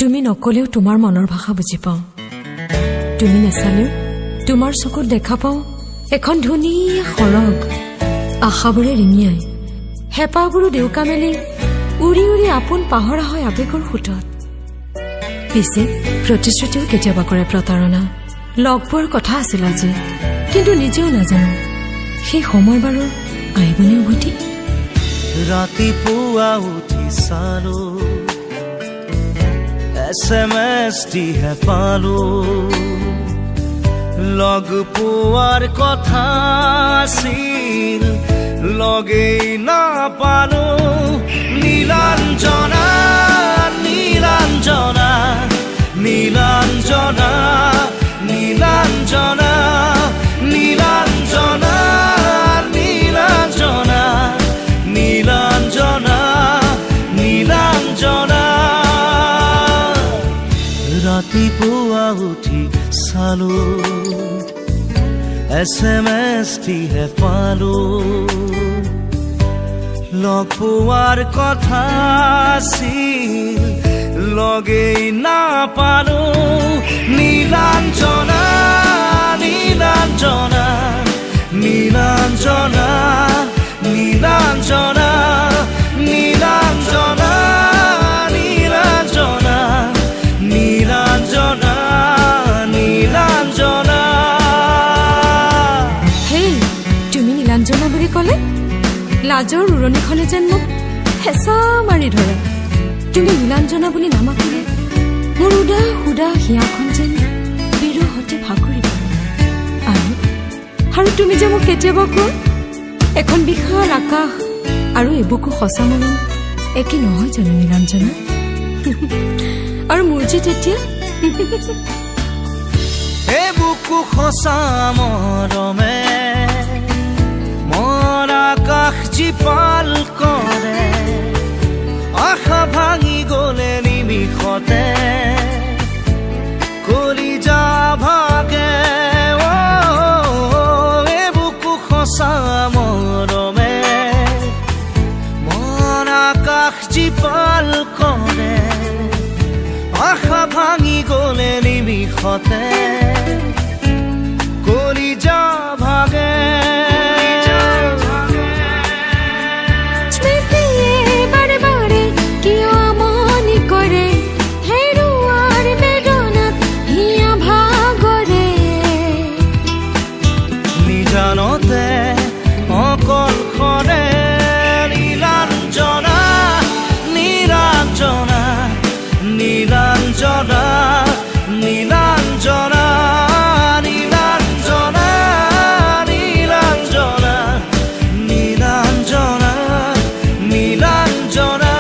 তুমি নকলেও তোমাৰ মনৰ ভাষা বুজি পাওঁ। তুমি নেচালেও তোমাৰ চকুত দেখা পাওঁ এখন ধুনীয়া সৰগ, আশাবোৰে ৰিঙিয়াই, হেঁপাহবোৰো দেউকা মেলি উৰি উৰি আপোন পাহৰা হয় আৱেগৰ সোঁতত। পিছে প্ৰতিশ্ৰুতিও কেতিয়াবা কৰে প্ৰতাৰণা। লগ পোৱাৰ কথা আছিল আজি, কিন্তু নিজেও নাজানো সেই সময় বাৰু আহিবনে উভতি। ৰাতিপুৱা উঠি চালো, SMS দিহে পালো, লগ পোৱাৰ কথা আছিল লগেই নাপালো। নীলাঞ্জনা নীলাঞ্জনা নীলাঞ্জনা নীলাঞ্জনা নীলাঞ্জনা নীলাঞ্জনা নীলাঞ্জনা নীলাঞ্জনা। ৰাতিপুৱা উঠি চালো, SMS দিহে পালো, লগ পোৱাৰ কথা আছিল লগেই নাপালো। নীলাঞ্জনা নীলাঞ্জনা নীলাঞ্জনা নীলাঞ্জনা নীলাঞ্জনা নীলাঞ্জনা নীলাঞ্জনা নীলাঞ্জনা। হেই, তুমি নীলাঞ্জনা বুলি ক'লে লাজৰ উৰণিখনে যেন মোক হেঁচা মাৰি ধৰে। তুমি নীলাঞ্জনা বুলি নামাতিলে মোৰ উদাস উদাস হিয়াখন যেন বিৰহতে ভাগৰি পৰে। আৰু তুমি যে মোক কেতিয়াবা কোৱা এখন বিশাল আকাশ আৰু এবুকু সঁচা মৰম একে নহয় জানো নীলাঞ্জনা? আৰু মোৰ যে তেতিয়া এবুকু সঁচা মৰমে মন আকাশ জীপাল কৰে, আশা ভাঙি গলে নিমিষতে কলিজা ভাগে। এবুকু সঁচা মৰমে মন আকাশ জীপাল কৰে, আশা ভাঙি গলে নিমিষতে কলিজা ভাগে। জানতে অকলশৰে নীলাঞ্জনা নীলাঞ্জনা নীলাঞ্জনা নীলাঞ্জনা নীলাঞ্জনা নীলাঞ্জনা নীলাঞ্জনা নীলাঞ্জনা।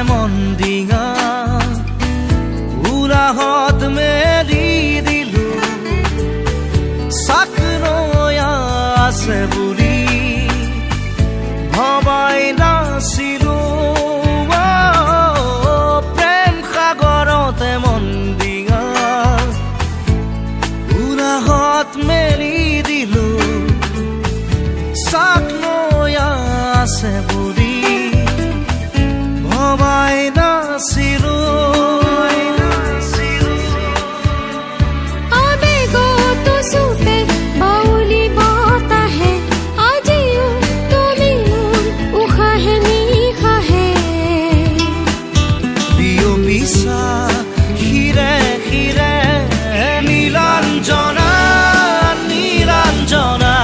মন ডিঙা উৰাহত মেলি দিলো, চাক নয়া আছে বুলি ভবাই নাছিলো। প্ৰেম সাগৰতে মন ডিঙা উৰাহত মেলি দিলো, চাক নয়া আছে বুলি ভবাই নাছিলো। আবেগতো চুপে বাউলি বতাহে আজিও তুমি মোৰ উশাহে নিশাহে। বিয়পিছা শিৰে শিৰে নীলাঞ্জনা নীলাঞ্জনা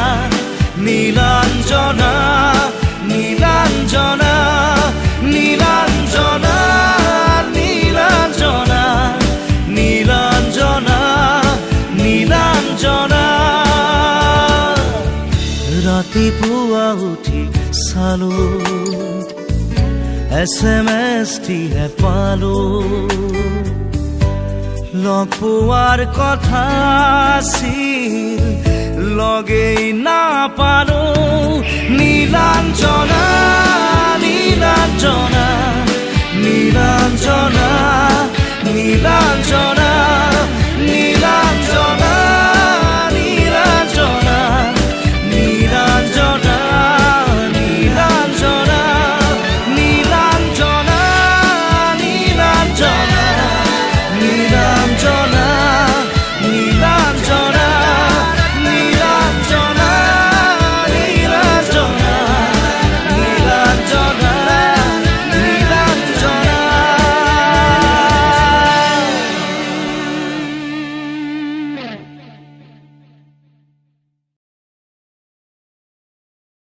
নীলাঞ্জনা নীলাঞ্জনা নীলাঞ্জনা নীলাঞ্জনা নীলাঞ্জনা নীলাঞ্জনা। ৰাতিপুৱা উঠি চালো, SMS টিহে পালো লগ পোৱাৰ কথা আছিল লগেই নাপালো নীলাঞ্জনা নীলাঞ্জনা নীলাঞ্জনা নীলাঞ্জনা